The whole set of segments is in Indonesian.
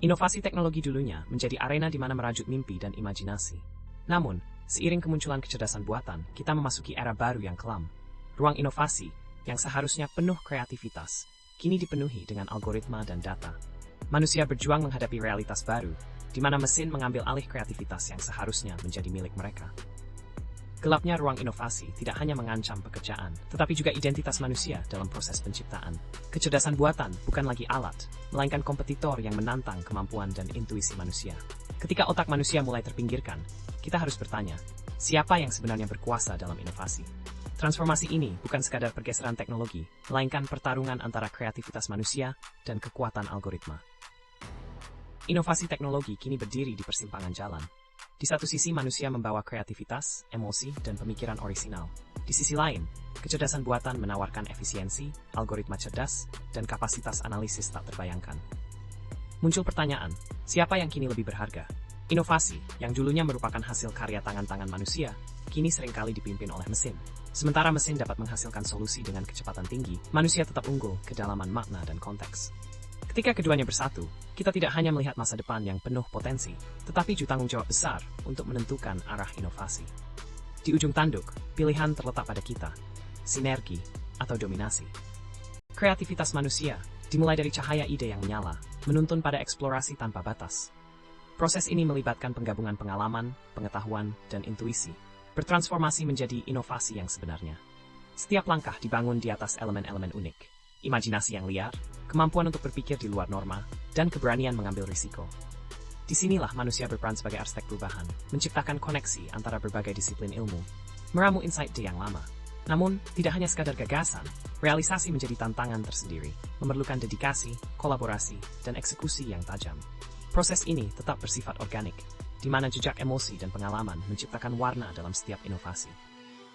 Inovasi teknologi dulunya menjadi arena di mana merajut mimpi dan imajinasi. Namun, seiring kemunculan kecerdasan buatan, kita memasuki era baru yang kelam. Ruang inovasi, yang seharusnya penuh kreativitas, kini dipenuhi dengan algoritma dan data. Manusia berjuang menghadapi realitas baru, di mana mesin mengambil alih kreativitas yang seharusnya menjadi milik mereka. Gelapnya ruang inovasi tidak hanya mengancam pekerjaan, tetapi juga identitas manusia dalam proses penciptaan. Kecerdasan buatan bukan lagi alat, melainkan kompetitor yang menantang kemampuan dan intuisi manusia. Ketika otak manusia mulai terpinggirkan, kita harus bertanya, siapa yang sebenarnya berkuasa dalam inovasi? Transformasi ini bukan sekadar pergeseran teknologi, melainkan pertarungan antara kreativitas manusia dan kekuatan algoritma. Inovasi teknologi kini berdiri di persimpangan jalan. Di satu sisi manusia membawa kreativitas, emosi, dan pemikiran orisinal. Di sisi lain, kecerdasan buatan menawarkan efisiensi, algoritma cerdas, dan kapasitas analisis tak terbayangkan. Muncul pertanyaan, siapa yang kini lebih berharga? Inovasi, yang dulunya merupakan hasil karya tangan-tangan manusia, kini seringkali dipimpin oleh mesin. Sementara mesin dapat menghasilkan solusi dengan kecepatan tinggi, manusia tetap unggul kedalaman makna dan konteks. Ketika keduanya bersatu, kita tidak hanya melihat masa depan yang penuh potensi, tetapi juga tanggung jawab besar untuk menentukan arah inovasi. Di ujung tanduk, pilihan terletak pada kita, sinergi atau dominasi. Kreativitas manusia dimulai dari cahaya ide yang menyala, menuntun pada eksplorasi tanpa batas. Proses ini melibatkan penggabungan pengalaman, pengetahuan, dan intuisi, bertransformasi menjadi inovasi yang sebenarnya. Setiap langkah dibangun di atas elemen-elemen unik, imajinasi yang liar, kemampuan untuk berpikir di luar norma, dan keberanian mengambil risiko. Disinilah manusia berperan sebagai arsitek perubahan, menciptakan koneksi antara berbagai disiplin ilmu, meramu insight yang lama. Namun, tidak hanya sekadar gagasan, realisasi menjadi tantangan tersendiri, memerlukan dedikasi, kolaborasi, dan eksekusi yang tajam. Proses ini tetap bersifat organik, di mana jejak emosi dan pengalaman menciptakan warna dalam setiap inovasi.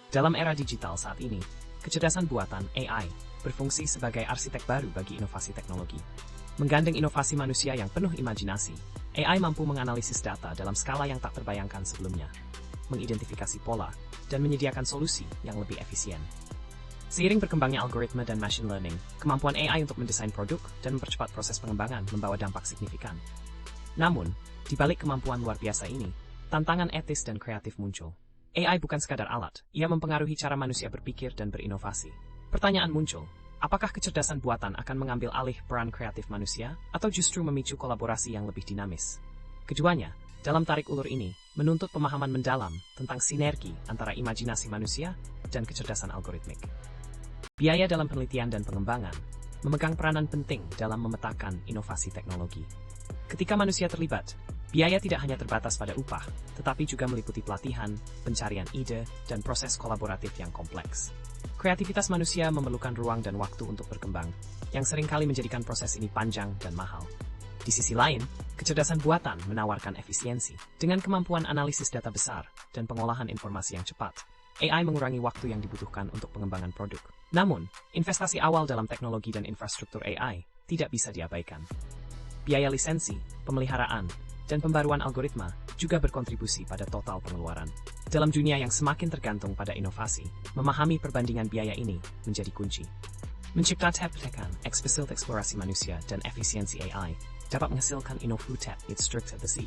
Dalam era digital saat ini, kecerdasan buatan AI berfungsi sebagai arsitek baru bagi inovasi teknologi. Menggandeng inovasi manusia yang penuh imajinasi, AI mampu menganalisis data dalam skala yang tak terbayangkan sebelumnya, mengidentifikasi pola, dan menyediakan solusi yang lebih efisien. Seiring berkembangnya algoritma dan machine learning, kemampuan AI untuk mendesain produk dan mempercepat proses pengembangan membawa dampak signifikan. Namun, di balik kemampuan luar biasa ini, tantangan etis dan kreatif muncul. AI bukan sekadar alat, ia mempengaruhi cara manusia berpikir dan berinovasi. Pertanyaan muncul, apakah kecerdasan buatan akan mengambil alih peran kreatif manusia, atau justru memicu kolaborasi yang lebih dinamis? Keduanya, dalam tarik ulur ini, menuntut pemahaman mendalam tentang sinergi antara imajinasi manusia dan kecerdasan algoritmik. Biaya dalam penelitian dan pengembangan memegang peranan penting dalam memetakan inovasi teknologi. Ketika manusia terlibat, biaya tidak hanya terbatas pada upah, tetapi juga meliputi pelatihan, pencarian ide, dan proses kolaboratif yang kompleks. Kreativitas manusia memerlukan ruang dan waktu untuk berkembang, yang seringkali menjadikan proses ini panjang dan mahal. Di sisi lain, kecerdasan buatan menawarkan efisiensi. Dengan kemampuan analisis data besar dan pengolahan informasi yang cepat, AI mengurangi waktu yang dibutuhkan untuk pengembangan produk. Namun, investasi awal dalam teknologi dan infrastruktur AI tidak bisa diabaikan. Biaya lisensi, pemeliharaan, dan pembaruan algoritma juga berkontribusi pada total pengeluaran. Dalam dunia yang semakin tergantung pada inovasi, memahami perbandingan biaya ini menjadi kunci. Menciptakan eksplorasi manusia dan efisiensi AI dapat menghasilkan inovatif besi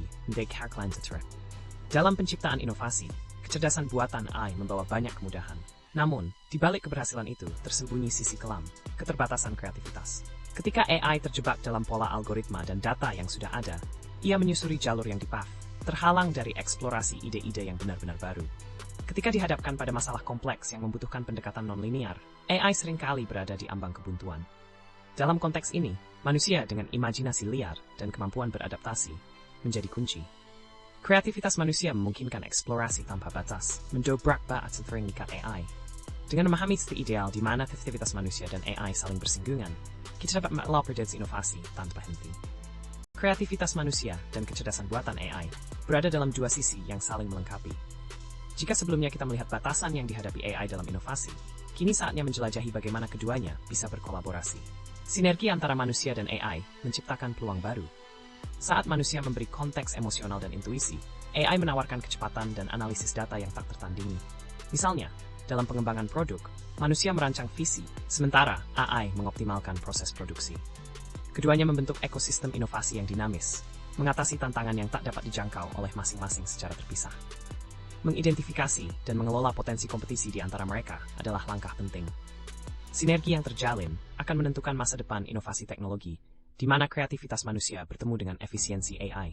dalam penciptaan inovasi, kecerdasan buatan AI membawa banyak kemudahan. Namun, di balik keberhasilan itu tersembunyi sisi kelam, keterbatasan kreativitas. Ketika AI terjebak dalam pola algoritma dan data yang sudah ada, ia menyusuri jalur yang dipaf, terhalang dari eksplorasi ide-ide yang benar-benar baru. Ketika dihadapkan pada masalah kompleks yang membutuhkan pendekatan non-linear, AI seringkali berada di ambang kebuntuan. Dalam konteks ini, manusia dengan imajinasi liar dan kemampuan beradaptasi menjadi kunci. Kreativitas manusia memungkinkan eksplorasi tanpa batas, mendobrak batas terikat AI. Dengan memahami titik ideal di mana aktivitas manusia dan AI saling bersinggungan, kita dapat melakukan inovasi tanpa henti. Kreativitas manusia dan kecerdasan buatan AI berada dalam dua sisi yang saling melengkapi. Jika sebelumnya kita melihat batasan yang dihadapi AI dalam inovasi, kini saatnya menjelajahi bagaimana keduanya bisa berkolaborasi. Sinergi antara manusia dan AI menciptakan peluang baru. Saat manusia memberi konteks emosional dan intuisi, AI menawarkan kecepatan dan analisis data yang tak tertandingi. Misalnya, dalam pengembangan produk, manusia merancang visi, sementara AI mengoptimalkan proses produksi. Keduanya membentuk ekosistem inovasi yang dinamis, mengatasi tantangan yang tak dapat dijangkau oleh masing-masing secara terpisah. Mengidentifikasi dan mengelola potensi kompetisi di antara mereka adalah langkah penting. Sinergi yang terjalin akan menentukan masa depan inovasi teknologi, di mana kreativitas manusia bertemu dengan efisiensi AI.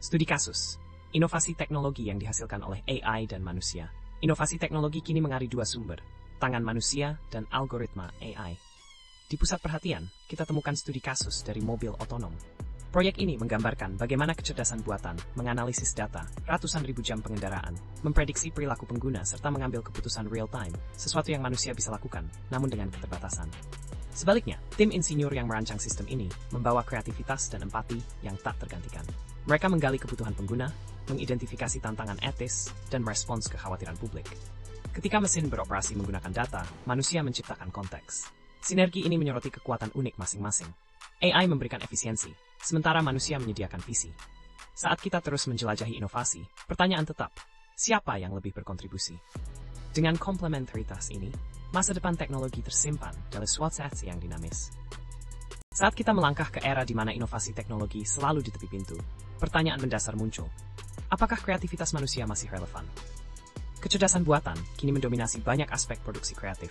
Studi kasus, inovasi teknologi yang dihasilkan oleh AI dan manusia. Inovasi teknologi kini mengari dua sumber, tangan manusia dan algoritma AI. Di pusat perhatian, kita temukan studi kasus dari mobil otonom. Proyek ini menggambarkan bagaimana kecerdasan buatan menganalisis data, ratusan ribu jam pengendaraan, memprediksi perilaku pengguna serta mengambil keputusan real-time, sesuatu yang manusia bisa lakukan, namun dengan keterbatasan. Sebaliknya, tim insinyur yang merancang sistem ini membawa kreativitas dan empati yang tak tergantikan. Mereka menggali kebutuhan pengguna, mengidentifikasi tantangan etis, dan merespons kekhawatiran publik. Ketika mesin beroperasi menggunakan data, manusia menciptakan konteks. Sinergi ini menyoroti kekuatan unik masing-masing. AI memberikan efisiensi, sementara manusia menyediakan visi. Saat kita terus menjelajahi inovasi, pertanyaan tetap, siapa yang lebih berkontribusi? Dengan komplementaritas ini, masa depan teknologi tersimpan dalam suasana yang dinamis. Saat kita melangkah ke era di mana inovasi teknologi selalu di tepi pintu, pertanyaan mendasar muncul. Apakah kreativitas manusia masih relevan? Kecerdasan buatan kini mendominasi banyak aspek produksi kreatif.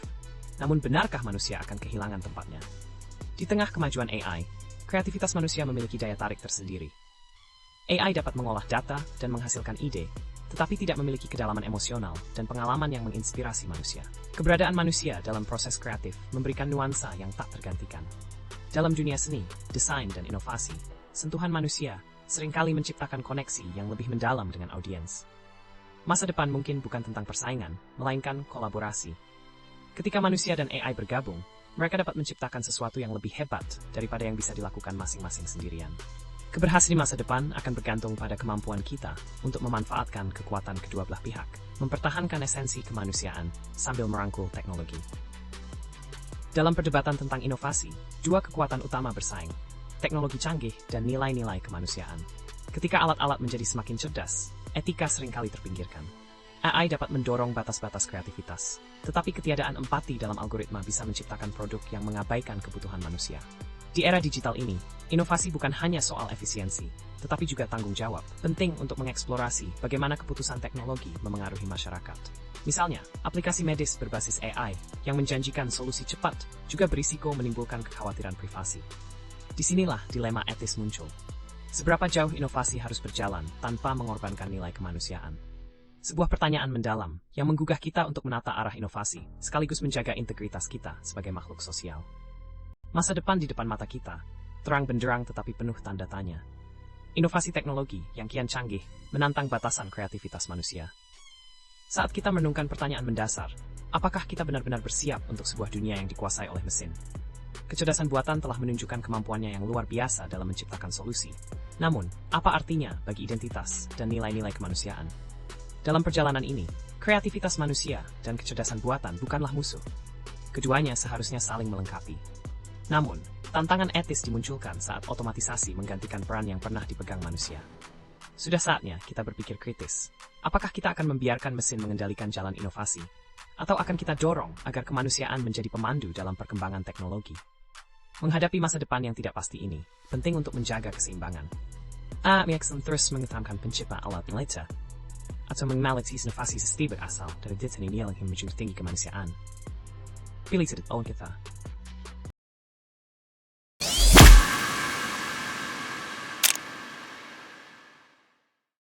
Namun benarkah manusia akan kehilangan tempatnya? Di tengah kemajuan AI, kreativitas manusia memiliki daya tarik tersendiri. AI dapat mengolah data dan menghasilkan ide, tetapi tidak memiliki kedalaman emosional dan pengalaman yang menginspirasi manusia. Keberadaan manusia dalam proses kreatif memberikan nuansa yang tak tergantikan. Dalam dunia seni, desain, dan inovasi, sentuhan manusia seringkali menciptakan koneksi yang lebih mendalam dengan audiens. Masa depan mungkin bukan tentang persaingan, melainkan kolaborasi. Ketika manusia dan AI bergabung, mereka dapat menciptakan sesuatu yang lebih hebat daripada yang bisa dilakukan masing-masing sendirian. Keberhasilan masa depan akan bergantung pada kemampuan kita untuk memanfaatkan kekuatan kedua belah pihak, mempertahankan esensi kemanusiaan sambil merangkul teknologi. Dalam perdebatan tentang inovasi, dua kekuatan utama bersaing, teknologi canggih dan nilai-nilai kemanusiaan. Ketika alat-alat menjadi semakin cerdas, etika seringkali terpinggirkan. AI dapat mendorong batas-batas kreativitas, tetapi ketiadaan empati dalam algoritma bisa menciptakan produk yang mengabaikan kebutuhan manusia. Di era digital ini, inovasi bukan hanya soal efisiensi, tetapi juga tanggung jawab. Penting untuk mengeksplorasi bagaimana keputusan teknologi memengaruhi masyarakat. Misalnya, aplikasi medis berbasis AI yang menjanjikan solusi cepat juga berisiko menimbulkan kekhawatiran privasi. Disinilah dilema etis muncul. Seberapa jauh inovasi harus berjalan tanpa mengorbankan nilai kemanusiaan? Sebuah pertanyaan mendalam yang menggugah kita untuk menata arah inovasi, sekaligus menjaga integritas kita sebagai makhluk sosial. Masa depan di depan mata kita, terang benderang tetapi penuh tanda tanya. Inovasi teknologi yang kian canggih menantang batasan kreativitas manusia. Saat kita merenungkan pertanyaan mendasar, apakah kita benar-benar bersiap untuk sebuah dunia yang dikuasai oleh mesin? Kecerdasan buatan telah menunjukkan kemampuannya yang luar biasa dalam menciptakan solusi. Namun, apa artinya bagi identitas dan nilai-nilai kemanusiaan? Dalam perjalanan ini, kreativitas manusia dan kecerdasan buatan bukanlah musuh. Keduanya seharusnya saling melengkapi. Namun, tantangan etis dimunculkan saat otomatisasi menggantikan peran yang pernah dipegang manusia. Sudah saatnya kita berpikir kritis. Apakah kita akan membiarkan mesin mengendalikan jalan inovasi? Atau akan kita dorong agar kemanusiaan menjadi pemandu dalam perkembangan teknologi? Menghadapi masa depan yang tidak pasti ini, penting untuk menjaga keseimbangan. Miaksen terus mengetamkan pencipta alat militer, atau menganalisis inovasi sesti berasal dari desain yang menjunjung tinggi kemanusiaan. Pilih sedikit kita.